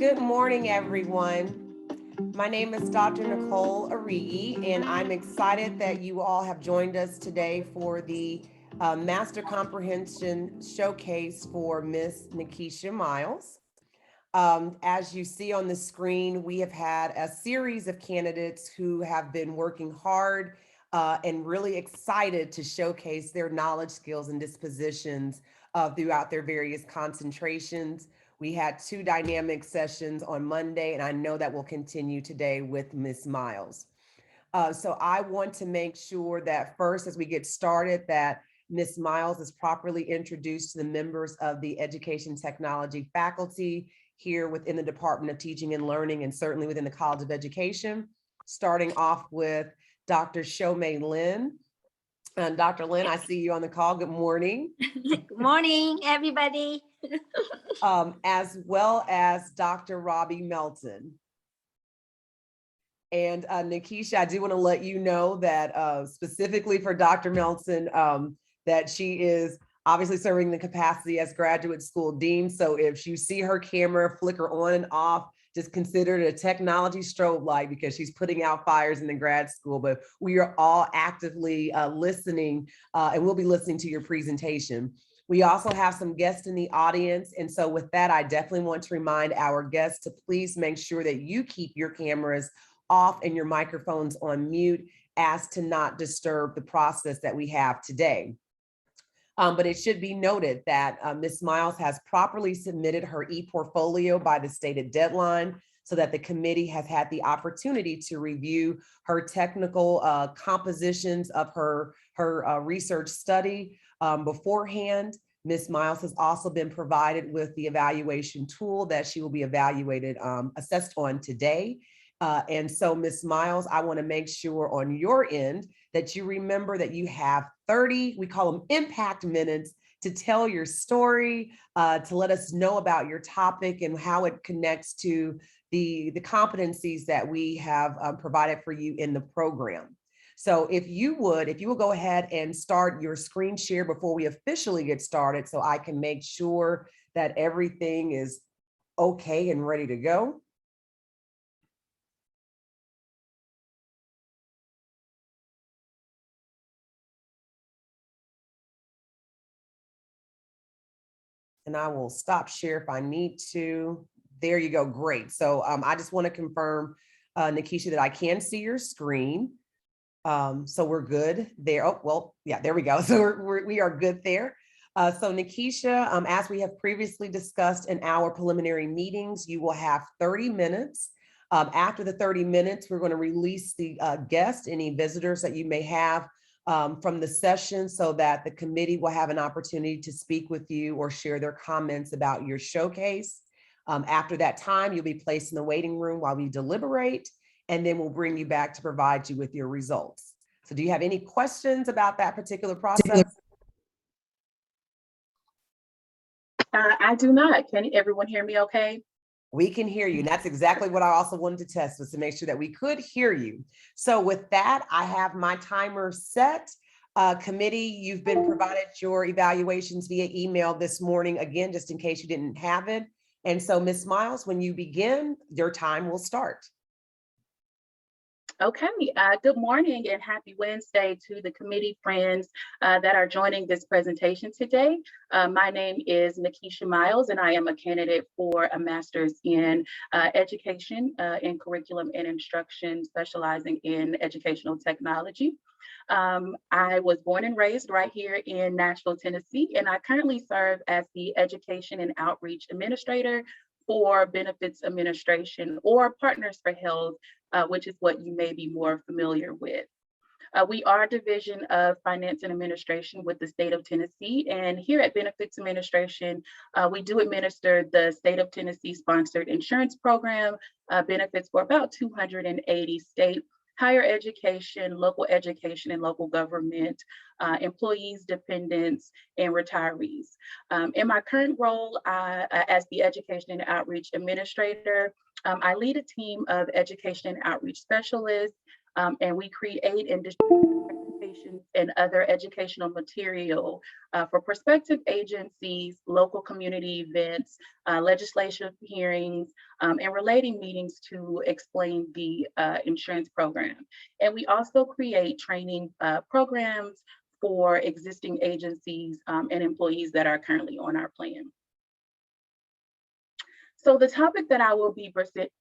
Good morning, everyone. My name is Dr. Nicole Arrighi, and I'm excited that you all have joined us today for the Master Comprehension Showcase for Miss Nakeisha Myles. As you see on the screen, we have had a series of candidates who have been working hard and really excited to showcase their knowledge, skills, and dispositions throughout their various concentrations. We had 2 dynamic sessions on Monday, and I know that will continue today with Ms. Myles. So I want to make sure that first, as we get started, that Ms. Myles is properly introduced to the members of the Education Technology faculty here within the Department of Teaching and Learning, and certainly within the College of Education, starting off with Dr. Shomei Lin. And Dr. Lin, I see you on the call. Good morning. Good morning, everybody. As well as Dr. Robbie Melton. And Nakeisha, I do want to let you know that specifically for Dr. Melton, that she is obviously serving the capacity as graduate school dean. So if you see her camera flicker on and off, just consider it a technology strobe light because she's putting out fires in the grad school. But we are all actively listening and we'll be listening to your presentation. We also have some guests in the audience. And so with that, I definitely want to remind our guests to please make sure that you keep your cameras off and your microphones on mute as to not disturb the process that we have today. But it should be noted that Ms. Myles has properly submitted her e-portfolio by the stated deadline so that the committee has had the opportunity to review her technical compositions of her research study beforehand. Ms. Myles has also been provided with the evaluation tool that she will be assessed on today. And so Ms. Myles, I want to make sure on your end that you remember that you have 30, we call them impact minutes, to tell your story, to let us know about your topic and how it connects to the competencies that we have provided for you in the program. So if you will go ahead and start your screen share before we officially get started so I can make sure that everything is okay and ready to go. And I will stop share if I need to. There you go, great. So I just want to confirm, Nakeisha, that I can see your screen. So we're good there. Oh, well, yeah, there we go. So we are good there. So Nakeisha, as we have previously discussed in our preliminary meetings, you will have 30 minutes. After the 30 minutes, we're going to release the guests, any visitors that you may have from the session so that the committee will have an opportunity to speak with you or share their comments about your showcase. After that time, you'll be placed in the waiting room while we deliberate, and then we'll bring you back to provide you with your results. So do you have any questions about that particular process? I do not. Can everyone hear me okay? We can hear you. And that's exactly what I also wanted to test, was to make sure that we could hear you. So with that, I have my timer set. Committee, you've been provided your evaluations via email this morning, again, just in case you didn't have it. And so Ms. Myles, when you begin, your time will start. Okay, good morning and happy Wednesday to the committee friends that are joining this presentation today. My name is Nakeisha Myles, and I am a candidate for a master's in education in curriculum and instruction, specializing in educational technology. I was born and raised right here in Nashville, Tennessee, and I currently serve as the Education and Outreach Administrator for Benefits Administration, or Partners for Health, which is what you may be more familiar with. We are a division of finance and administration with the state of Tennessee. And here at Benefits Administration, we do administer the state of Tennessee sponsored insurance program, benefits for about 280 state higher education, and local government employees, dependents, and retirees. In my current role as the Education and Outreach Administrator, I lead a team of education and outreach specialists, and we create and distribute presentations, and other educational material for prospective agencies, local community events, legislative hearings, and relating meetings to explain the insurance program. And we also create training programs for existing agencies and employees that are currently on our plan. So the topic that I will be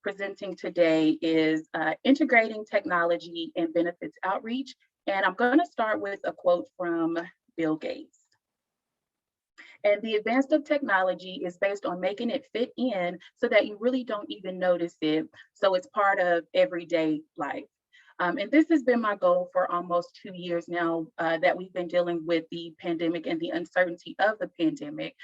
presenting today is integrating technology and benefits outreach. And I'm going to start with a quote from Bill Gates. And the advance of technology is based on making it fit in so that you really don't even notice it. So it's part of everyday life. And this has been my goal for almost 2 years now that we've been dealing with the pandemic and the uncertainty of the pandemic,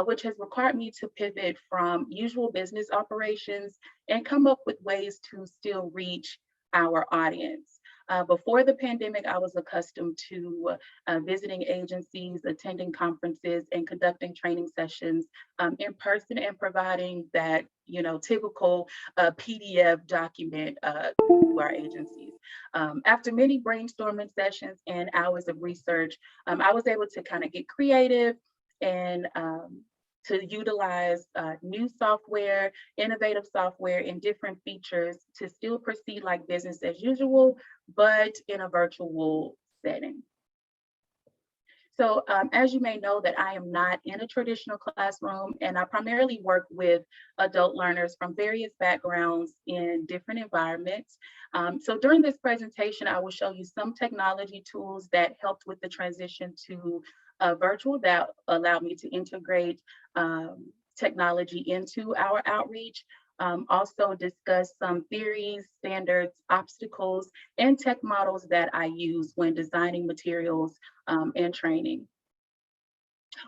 which has required me to pivot from usual business operations and come up with ways to still reach our audience. Before the pandemic, I was accustomed to visiting agencies, attending conferences, and conducting training sessions in person and providing that, typical PDF document to our agencies. After many brainstorming sessions and hours of research, I was able to kind of get creative and to utilize new software, innovative software, and different features to still proceed like business as usual, but in a virtual setting. So as you may know, that I am not in a traditional classroom, and I primarily work with adult learners from various backgrounds in different environments. So during this presentation, I will show you some technology tools that helped with the transition to virtual that allowed me to integrate technology into our outreach. Also discuss some theories, standards, obstacles, and tech models that I use when designing materials and training.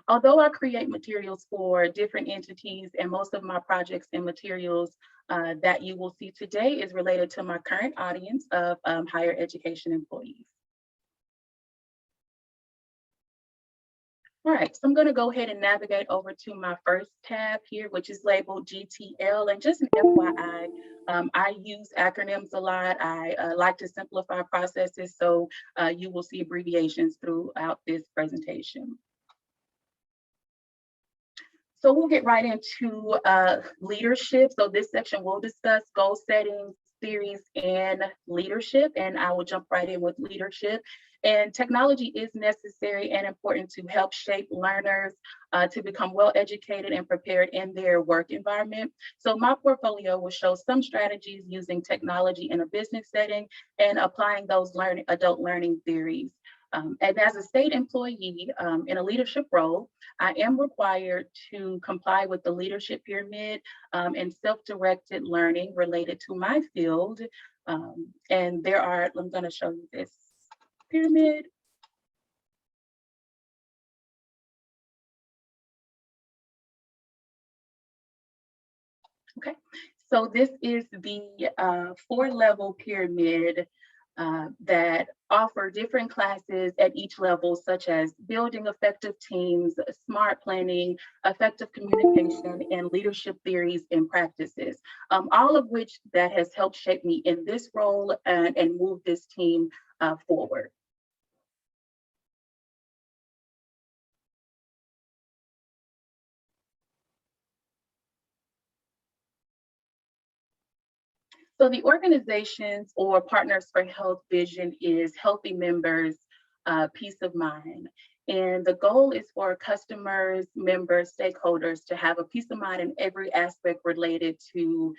Although I create materials for different entities, and most of my projects and materials that you will see today is related to my current audience of higher education employees. All right, so I'm going to go ahead and navigate over to my first tab here, which is labeled GTL. And just an FYI, I use acronyms a lot. I like to simplify processes, so you will see abbreviations throughout this presentation. So we'll get right into leadership. So this section will discuss goal settings, theories, and leadership, and I will jump right in with leadership. And technology is necessary and important to help shape learners to become well-educated and prepared in their work environment. So my portfolio will show some strategies using technology in a business setting and applying those adult learning theories. And as a state employee in a leadership role, I am required to comply with the leadership pyramid and self-directed learning related to my field. And there are, I'm going to show you this pyramid. Okay, so this is the 4-level pyramid that offer different classes at each level, such as building effective teams, smart planning, effective communication, and leadership theories and practices, all of which that has helped shape me in this role and move this team forward. So the organizations or Partners for Health vision is healthy members, peace of mind. And the goal is for customers, members, stakeholders to have a peace of mind in every aspect related to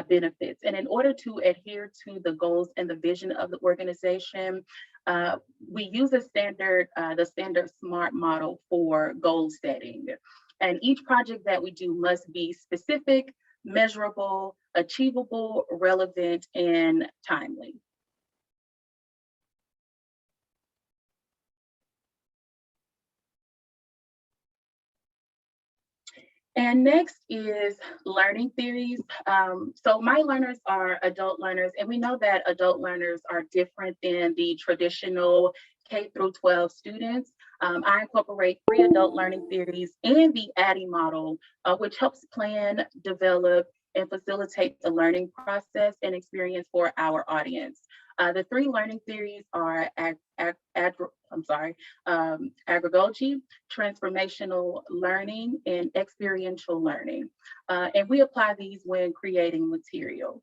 benefits. And in order to adhere to the goals and the vision of the organization, we use the standard SMART model for goal setting. And each project that we do must be specific, measurable, achievable, relevant, and timely. And next is learning theories. So my learners are adult learners, and we know that adult learners are different than the traditional K through 12 students. I incorporate 3 adult learning theories and the ADDIE model, which helps plan, develop, and facilitate the learning process and experience for our audience. The three learning theories are agoragogy, transformational learning, and experiential learning. And we apply these when creating material.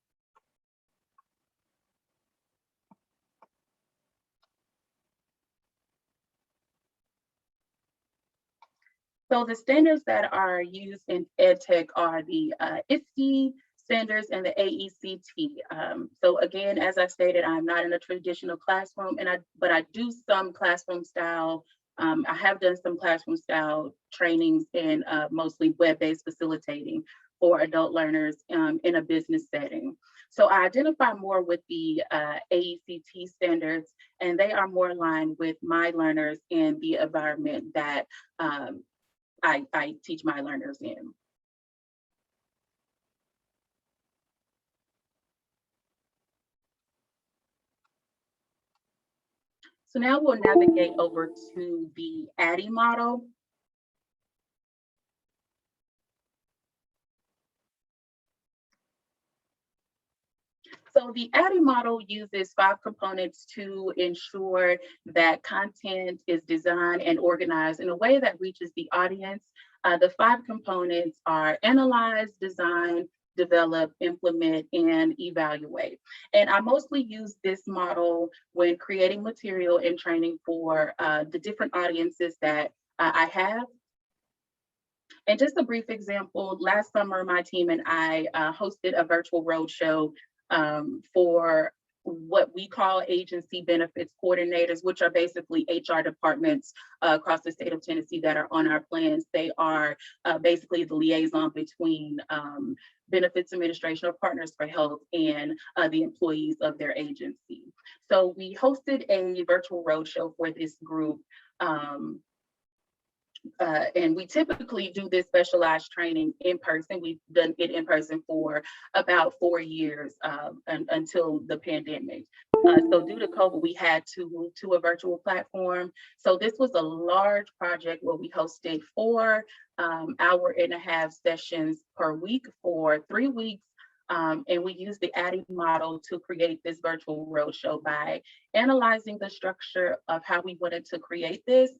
So the standards that are used in EdTech are the ISTE standards and the AECT. So again, as I stated, I'm not in a traditional classroom, but I do some classroom style. I have done some classroom style trainings and mostly web-based facilitating for adult learners in a business setting. So I identify more with the AECT standards, and they are more aligned with my learners in the environment that I teach my learners in. So now we'll navigate over to the ADDIE model. So the ADDIE model uses 5 components to ensure that content is designed and organized in a way that reaches the audience. The 5 components are analyze, design, develop, implement, and evaluate. And I mostly use this model when creating material and training for the different audiences that I have. And just a brief example, last summer, my team and I hosted a virtual roadshow for what we call agency benefits coordinators, which are basically HR departments across the state of Tennessee that are on our plans. They are basically the liaison between benefits administration or partners for health and the employees of their agency. So we hosted a virtual roadshow for this group. And we typically do this specialized training in person. We've done it in person for about 4 years until the pandemic. So due to COVID, we had to move to a virtual platform. So this was a large project where we hosted 4 hour-and-a-half sessions per week for 3 weeks. And we used the ADDIE model to create this virtual roadshow by analyzing the structure of how we wanted to create this,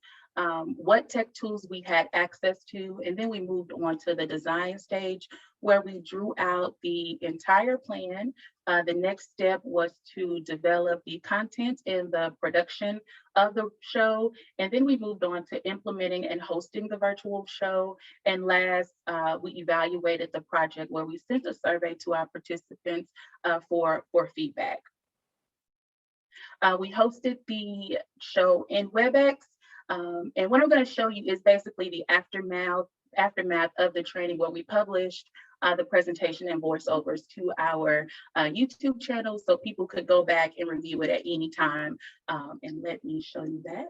what tech tools we had access to, and then we moved on to the design stage where we drew out the entire plan. The next step was to develop the content and the production of the show, and then we moved on to implementing and hosting the virtual show. And last, we evaluated the project where we sent a survey to our participants for feedback. We hosted the show in WebEx. And what I'm going to show you is basically the aftermath of the training where we published the presentation and voiceovers to our YouTube channel so people could go back and review it at any time. And let me show you that.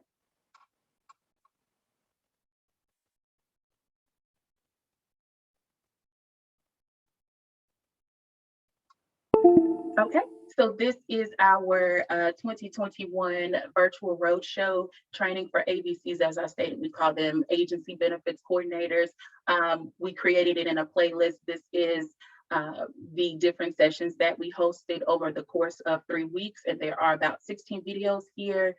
Okay, so this is our 2021 virtual roadshow training for ABCs. As I stated, we call them agency benefits coordinators. We created it in a playlist. This is the different sessions that we hosted over the course of 3 weeks, and there are about 16 videos here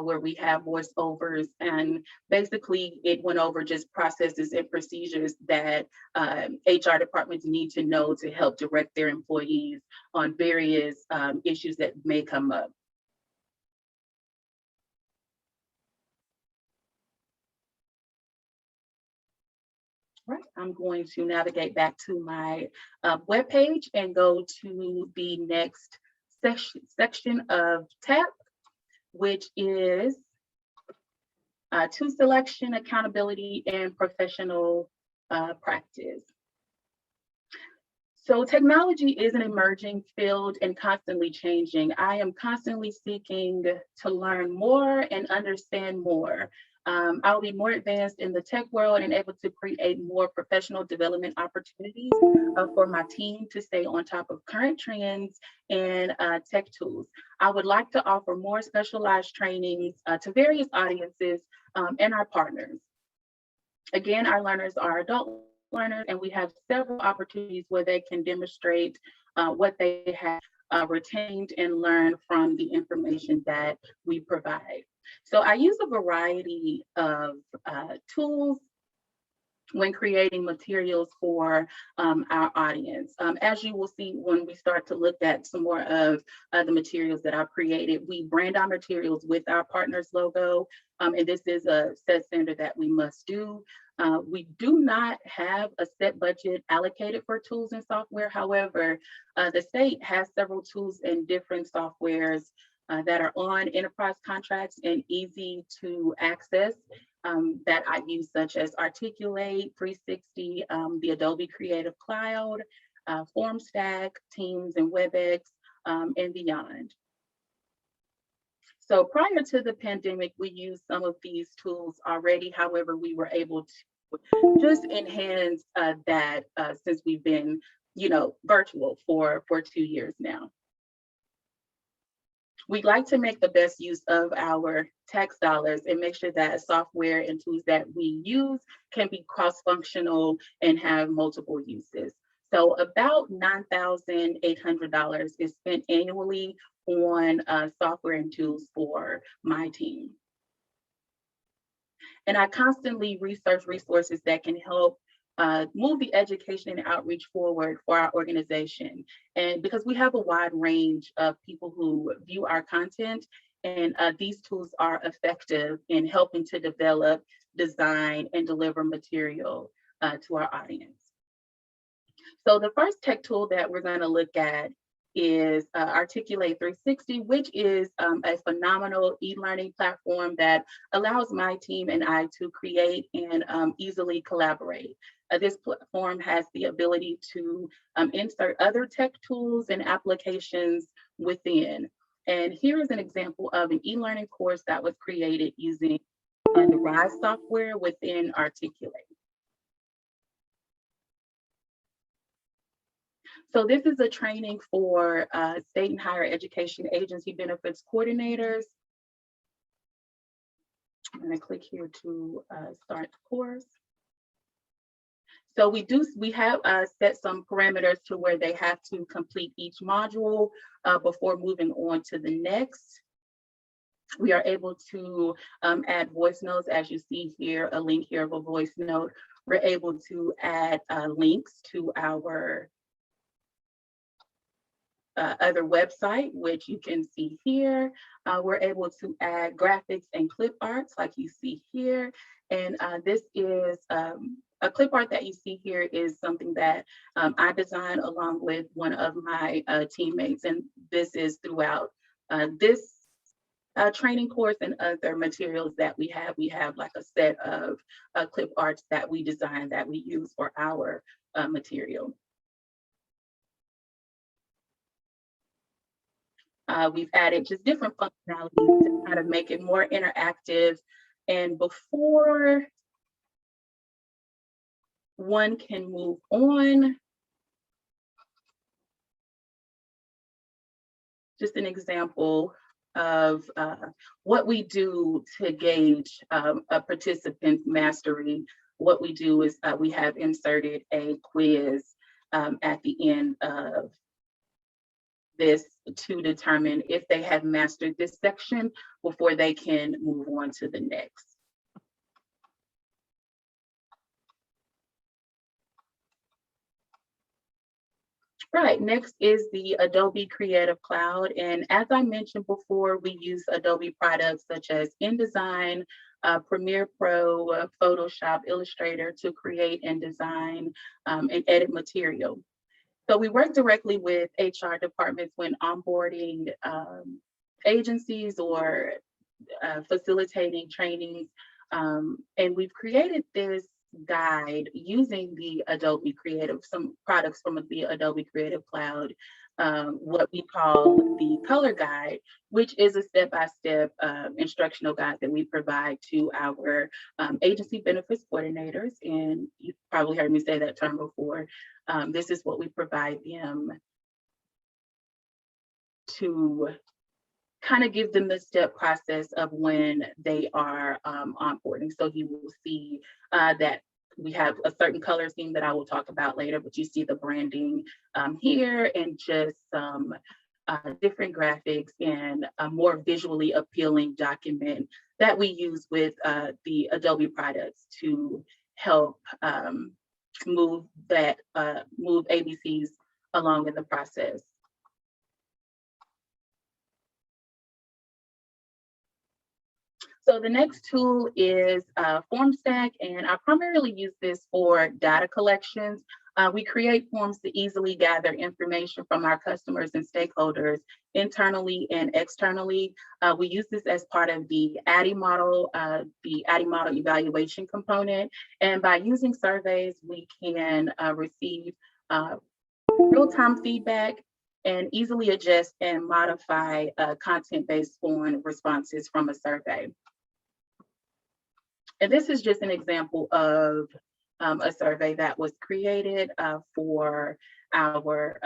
where we have voiceovers, and basically it went over just processes and procedures that HR departments need to know to help direct their employees on various issues that may come up. Right, I'm going to navigate back to my webpage and go to the next section of TAP, which is to selection, accountability, and professional practice. So technology is an emerging field and constantly changing. I am constantly seeking to learn more and understand more. I'll be more advanced in the tech world and able to create more professional development opportunities for my team to stay on top of current trends and tech tools. I would like to offer more specialized trainings to various audiences and our partners. Again, our learners are adult learners, and we have several opportunities where they can demonstrate what they have retained and learned from the information that we provide. So I use a variety of tools when creating materials for our audience. As you will see when we start to look at some more of the materials that I've created, we brand our materials with our partners logo, and this is a set standard that we must do. We do not have a set budget allocated for tools and software. However, the state has several tools and different softwares that are on enterprise contracts and easy to access. That I use, such as Articulate, 360, the Adobe Creative Cloud, FormStack, Teams, and WebEx, and beyond. So prior to the pandemic, we used some of these tools already. However, we were able to just enhance that since we've been, virtual for 2 years now. We'd like to make the best use of our tax dollars and make sure that software and tools that we use can be cross-functional and have multiple uses. So about $9,800 is spent annually on software and tools for my team. And I constantly research resources that can help move the education and outreach forward for our organization. And because we have a wide range of people who view our content, and these tools are effective in helping to develop, design, and deliver material to our audience. So the first tech tool that we're going to look at is Articulate 360, which is a phenomenal e-learning platform that allows my team and I to create and easily collaborate. This platform has the ability to insert other tech tools and applications within. And here is an example of an e-learning course that was created using the RISE software within Articulate. So this is a training for state and higher education agency benefits coordinators. I'm going to click here to start the course. So we have set some parameters to where they have to complete each module before moving on to the next. We are able to add voice notes, as you see here, a link here of a voice note. We're able to add links to our other website, which you can see here. We're able to add graphics and clip arts like you see here. And this is a clip art that you see here is something that I designed along with one of my teammates. And this is throughout this training course and other materials that we have. We have like a set of clip arts that we design that we use for our material. We've added just different functionalities to kind of make it more interactive. And before one can move on, just an example of what we do to gauge a participant's mastery. What we do is we have inserted a quiz at the end of this to determine if they have mastered this section before they can move on to the next. Right, next is the Adobe Creative Cloud. And as I mentioned before, we use Adobe products such as InDesign, Premiere Pro, Photoshop, Illustrator to create and design and edit material. So we work directly with HR departments when onboarding agencies or facilitating trainings. And we've created this guide using the Adobe Creative, some products from the Adobe Creative Cloud, what we call the color guide, which is a step-by-step instructional guide that we provide to our agency benefits coordinators. And you've probably heard me say that term before. This is what we provide them to kind of give them the step process of when they are onboarding. So you will see that we have a certain color scheme that I will talk about later, but you see the branding here, and just some different graphics and a more visually appealing document that we use with the Adobe products to help move ABCs along in the process. So the next tool is FormStack, and I primarily use this for data collections. We create forms to easily gather information from our customers and stakeholders internally and externally. We use this as part of the ADDIE model evaluation component. And by using surveys, we can receive real-time feedback and easily adjust and modify content based on responses from a survey. And this is just an example of a survey that was created for our,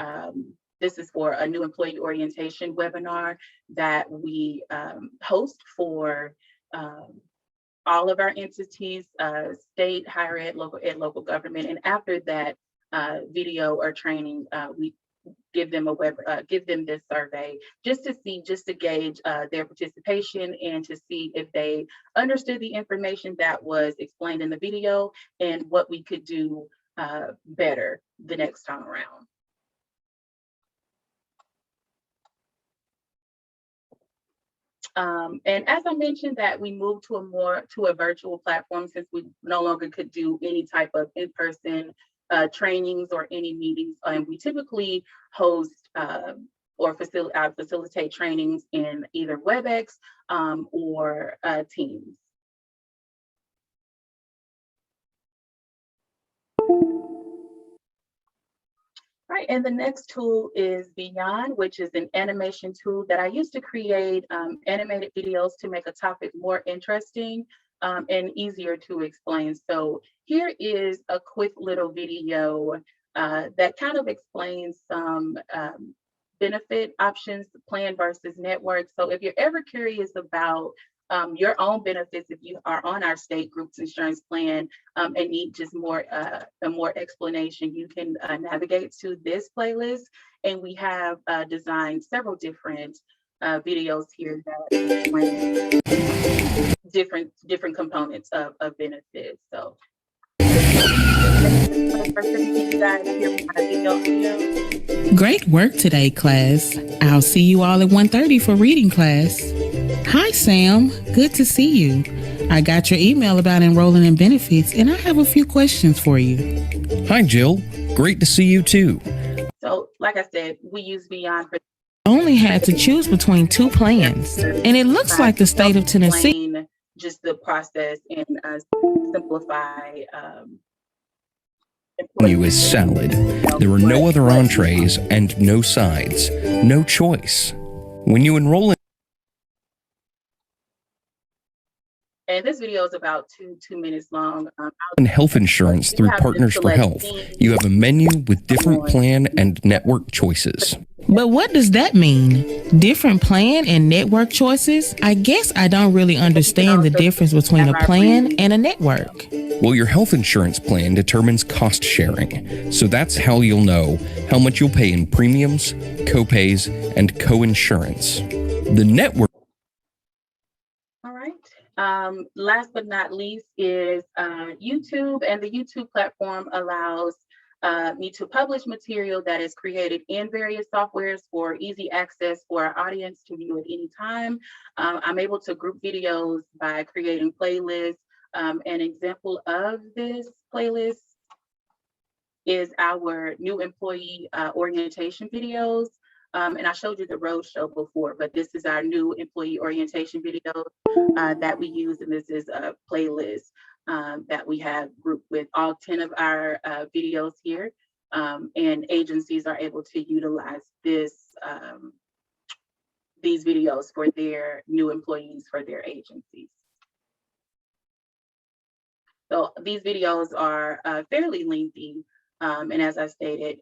this is for a new employee orientation webinar that we host for all of our entities, state, higher ed, local government. And after that video or training, we give them this survey just to gauge their participation and to see if they understood the information that was explained in the video and what we could do better the next time around. And as I mentioned that we moved to a virtual platform since we no longer could do any type of in-person trainings or any meetings, and we typically host or facilitate trainings in either WebEx or Teams. Right, and the next tool is Beyond, which is an animation tool that I used to create animated videos to make a topic more interesting and easier to explain. So here is a quick little video that kind of explains some benefit options, plan versus network. So if you're ever curious about your own benefits, if you are on our state group's insurance plan and need just more explanation, you can navigate to this playlist. And we have designed several different videos here that explain different components of benefits. So great work today, class. I'll see you all at 1:30 for reading class. Hi, Sam. Good to see you. I got your email about enrolling in benefits, and I have a few questions for you. Hi, Jill. Great to see you too. So, like I said, we use Beyond for only had to choose between two plans, and it looks like the state of Tennessee. Just the process and simplify. Menu is salad. There are no other entrees and no sides. No choice. When you enroll and this video is about two minutes long. in health insurance through Partners for Health, you have a menu with different plan and network choices. But what does that mean? Different plan and network choices? I guess I don't really understand the difference between a plan and a network. Well, your health insurance plan determines cost sharing. So that's how you'll know how much you'll pay in premiums, co-pays, and co-insurance. The network. All right. Last but not least is YouTube, and the YouTube platform allows me to publish material that is created in various softwares for easy access for our audience to view at any time. I'm able to group videos by creating playlists. An example of this playlist is our new employee orientation videos. And I showed you the roadshow before, but this is our new employee orientation video that we use, and this is a playlist that we have grouped with all 10 of our videos here, and agencies are able to utilize these videos for their new employees for their agencies. So these videos are fairly lengthy, and as I stated,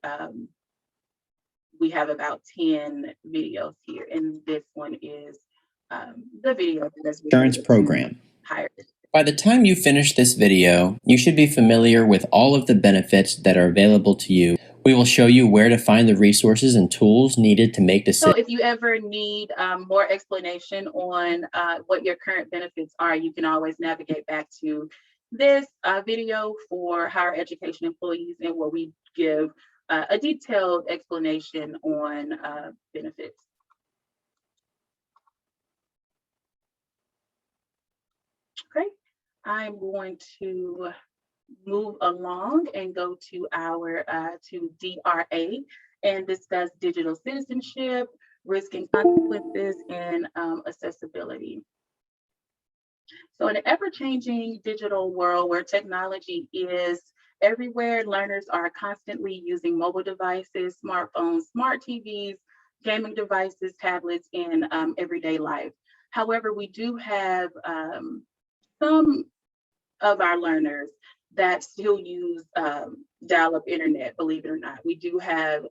we have about 10 videos here, and this one is the video that is insurance program. higher. By the time you finish this video, you should be familiar with all of the benefits that are available to you. We will show you where to find the resources and tools needed to make So decisions. if you ever need more explanation on what your current benefits are, you can always navigate back to this video for higher education employees, and where we give a detailed explanation on benefits. Okay, I'm going to move along and go to our to DRA and discuss digital citizenship, risk and consequences, and accessibility. So in an ever-changing digital world where technology is everywhere, learners are constantly using mobile devices, smartphones, smart TVs, gaming devices, tablets in everyday life. However, we do have some of our learners that still use dial-up internet, believe it or not. We do have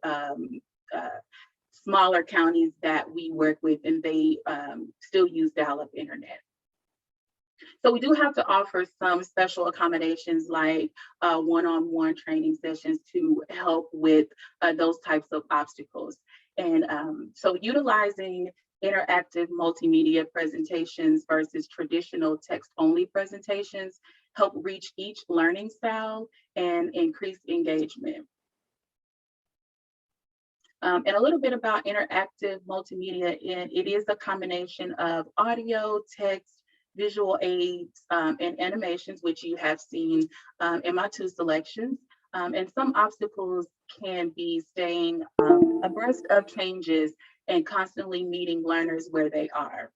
smaller counties that we work with, and they still use dial-up internet. So we do have to offer some special accommodations like one-on-one training sessions to help with those types of obstacles. And so utilizing interactive multimedia presentations versus traditional text-only presentations help reach each learning style and increase engagement. And a little bit about interactive multimedia, and it is a combination of audio, text, visual aids, and animations, which you have seen in my two selections. And some obstacles can be staying abreast of changes and constantly meeting learners where they are.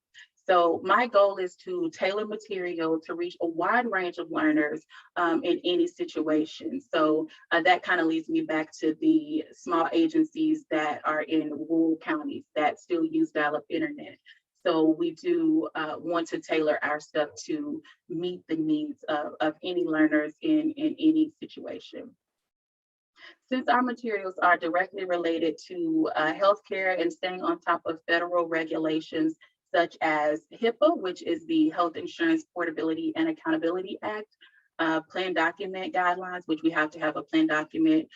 So my goal is to tailor material to reach a wide range of learners in any situation. So that kind of leads me back to the small agencies that are in rural counties that still use dial-up internet. So we do want to tailor our stuff to meet the needs of any learners in any situation. Since our materials are directly related to healthcare and staying on top of federal regulations such as HIPAA, which is the Health Insurance Portability and Accountability Act, plan document guidelines, which we have to have a plan document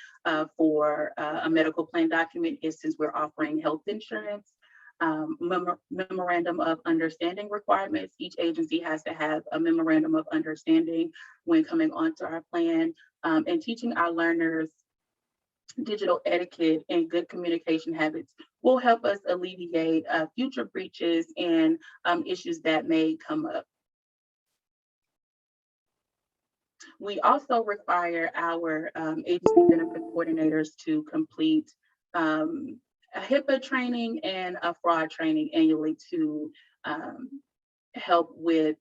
for a medical plan document since we're offering health insurance. Memorandum of understanding requirements. Each agency has to have a memorandum of understanding when coming onto our plan, and teaching our learners digital etiquette and good communication habits will help us alleviate future breaches and issues that may come up. We also require our agency benefit coordinators to complete a HIPAA training and a fraud training annually to help with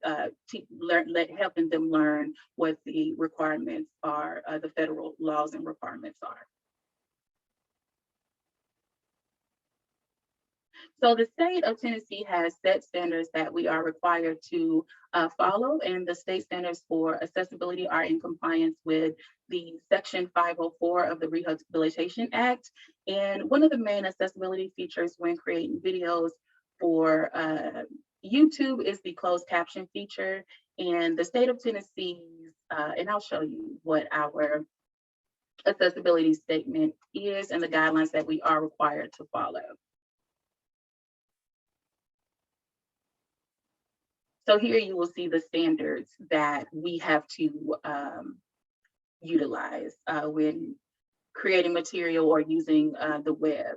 helping them learn what the requirements are, the federal laws and requirements are. So the state of Tennessee has set standards that we are required to follow, and the state standards for accessibility are in compliance with the Section 504 of the Rehabilitation Act. And one of the main accessibility features when creating videos for YouTube is the closed caption feature. And the state of Tennessee, and I'll show you what our accessibility statement is and the guidelines that we are required to follow. So here you will see the standards that we have to utilize when creating material or using the web.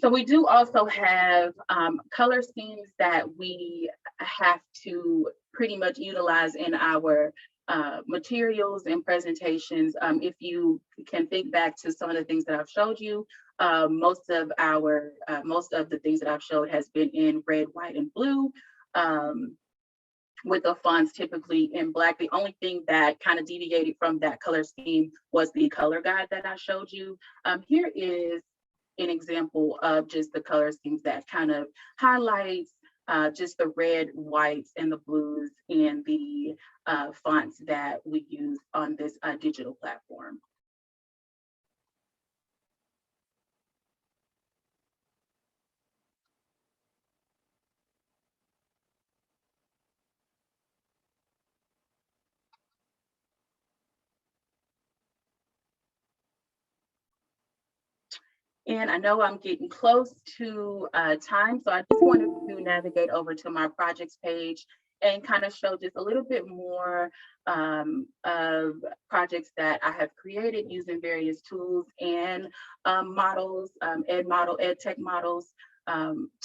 So we do also have color schemes that we have to pretty much utilize in our materials and presentations. If you can think back to some of the things that I've showed you, most of the things that I've showed has been in red, white, and blue, with the fonts typically in black. The only thing that kind of deviated from that color scheme was the color guide that I showed you. Here is an example of just the color schemes that kind of highlights just the red, whites, and the blues and the fonts that we use on this digital platform. And I know I'm getting close to time, so I just wanted to navigate over to my projects page and kind of show just a little bit more of projects that I have created using various tools and models, EdTech models,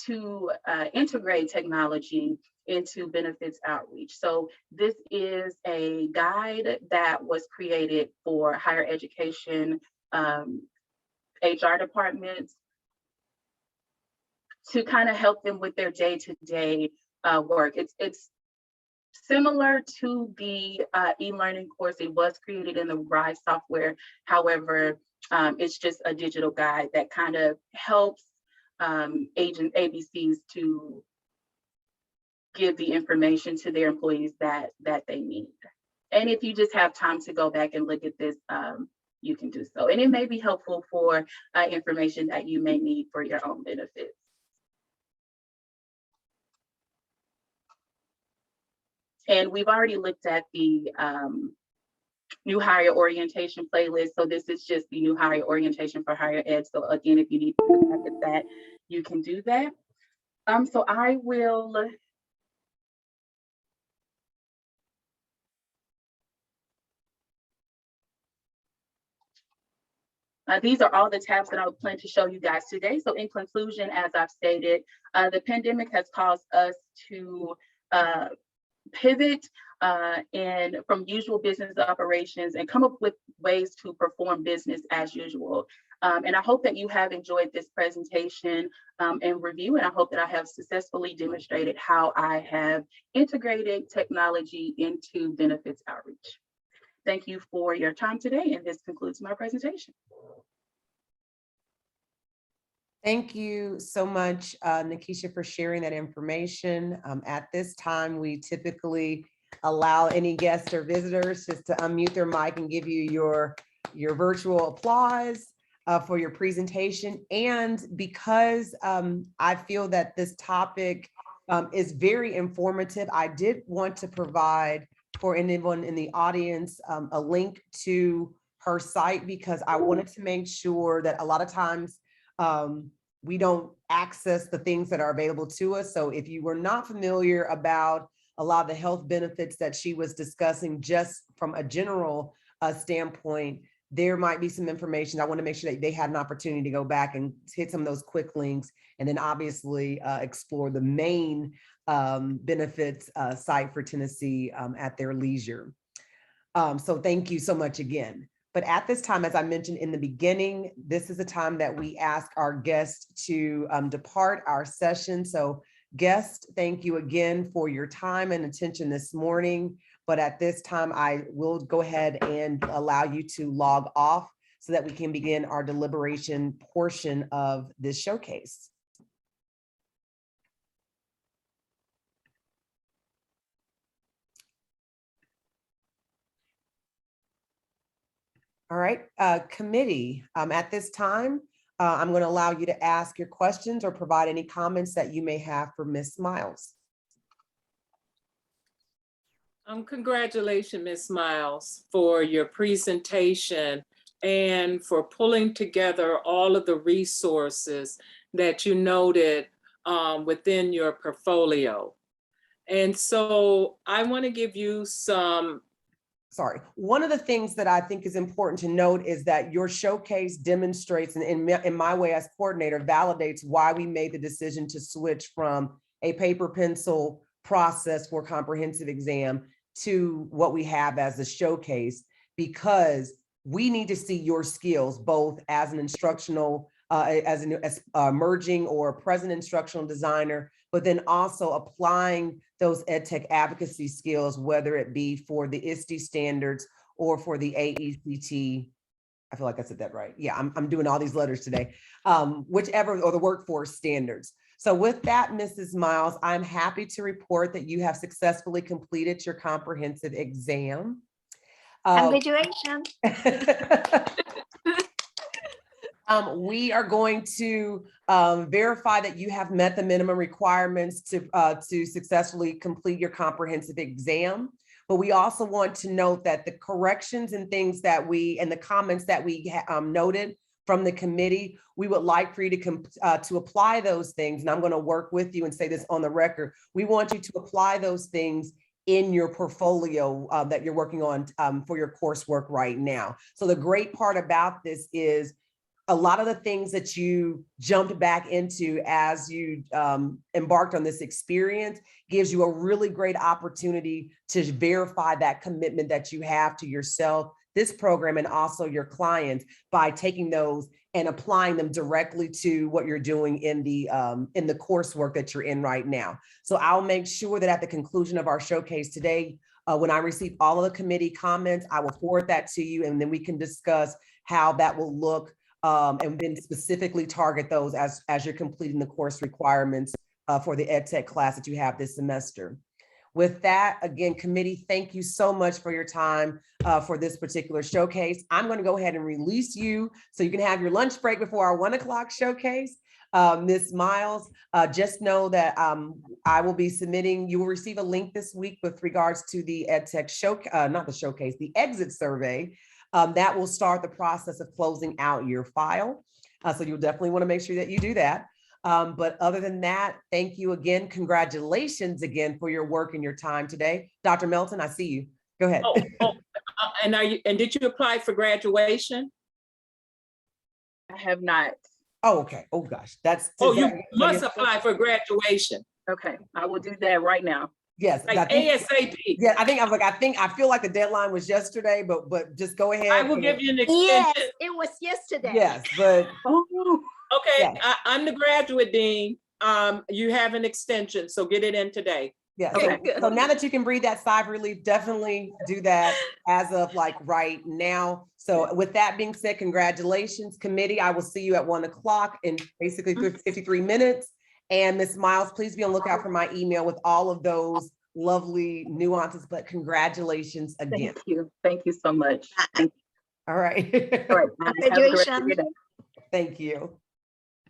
to integrate technology into benefits outreach. So this is a guide that was created for higher education HR departments to kind of help them with their day-to-day work. It's similar to the e-learning course. It was created in the RISE software. However, it's just a digital guide that kind of helps agent ABCs to give the information to their employees that they need. And if you just have time to go back and look at this, you can do so. And it may be helpful for information that you may need for your own benefits. And we've already looked at the new hire orientation playlist. So this is just the new hire orientation for higher ed. So again, if you need to look back at that, you can do that. So I will these are all the tabs that I would plan to show you guys today. So in conclusion, as I've stated, the pandemic has caused us to pivot and from usual business operations and come up with ways to perform business as usual. And I hope that you have enjoyed this presentation and review, and I hope that I have successfully demonstrated how I have integrated technology into benefits outreach. Thank you for your time today, and this concludes my presentation. Thank you so much, Nakeisha, for sharing that information. At this time, we typically allow any guests or visitors just to unmute their mic and give you your virtual applause for your presentation. And because I feel that this topic is very informative, I did want to provide for anyone in the audience a link to her site, because I wanted to make sure that a lot of times we don't access the things that are available to us. So if you were not familiar about a lot of the health benefits that she was discussing, just from a general standpoint, there might be some information. I want to make sure that they had an opportunity to go back and hit some of those quick links, and then obviously explore the main benefits site for Tennessee at their leisure. So thank you so much again. But at this time, as I mentioned in the beginning, this is the time that we ask our guests to depart our session. So guests, thank you again for your time and attention this morning. But at this time, I will go ahead and allow you to log off so that we can begin our deliberation portion of this showcase. All right, committee, at this time, I'm going to allow you to ask your questions or provide any comments that you may have for Ms. Myles. Congratulations, Ms. Myles, for your presentation and for pulling together all of the resources that you noted within your portfolio. And so I want to give you some. Sorry, one of the things that I think is important to note is that your showcase demonstrates, and in my way as coordinator, validates why we made the decision to switch from a paper pencil process for comprehensive exam to what we have as a showcase, because we need to see your skills both as an instructional, as an emerging or present instructional designer, but then also applying those EdTech advocacy skills, whether it be for the ISTE standards or for the AECT. I feel like I said that right. Yeah, I'm doing all these letters today, whichever, or the workforce standards. So with that, Mrs. Myles, I'm happy to report that you have successfully completed your comprehensive exam. Congratulations. We are going to verify that you have met the minimum requirements to successfully complete your comprehensive exam. But we also want to note that the corrections and things that and the comments that we noted from the committee, we would like for you to apply those things. And I'm going to work with you and say this on the record. We want you to apply those things in your portfolio that you're working on for your coursework right now. So the great part about this is a lot of the things that you jumped back into as you embarked on this experience gives you a really great opportunity to verify that commitment that you have to yourself, this program, and also your clients by taking those and applying them directly to what you're doing in the coursework that you're in right now. So I'll make sure that at the conclusion of our showcase today, when I receive all of the committee comments, I will forward that to you, and then we can discuss how that will look and then specifically target those as you're completing the course requirements for the EdTech class that you have this semester. With that, again, committee, thank you so much for your time for this particular showcase. I'm going to go ahead and release you so you can have your lunch break before our 1 o'clock showcase. Ms. Myles, just know that I will be submitting, you will receive a link this week with regards to the EdTech show, not the showcase, the exit survey. That will start the process of closing out your file. So you'll definitely want to make sure that you do that. But other than that, thank you again. Congratulations again for your work and your time today. Dr. Melton, I see you. Go ahead. And did you apply for graduation? I have not. Oh, okay. Oh gosh, you must apply for graduation. Okay, I will do that right now. Yes, like ASAP. Yeah, I feel like the deadline was yesterday, but just go ahead. I will give you an extension. Yes, it was yesterday. Yes, but okay, yes. I'm the graduate dean. You have an extension, so get it in today. Yeah. Okay. So now that you can breathe that sigh of relief, definitely do that as of like right now. So with that being said, congratulations, committee. I will see you at 1 o'clock in basically 53 minutes. And Ms. Myles, please be on the lookout for my email with all of those lovely nuances, but congratulations again. Thank you. Thank you so much. All right. All right. Congratulations. Have a great day. Thank you.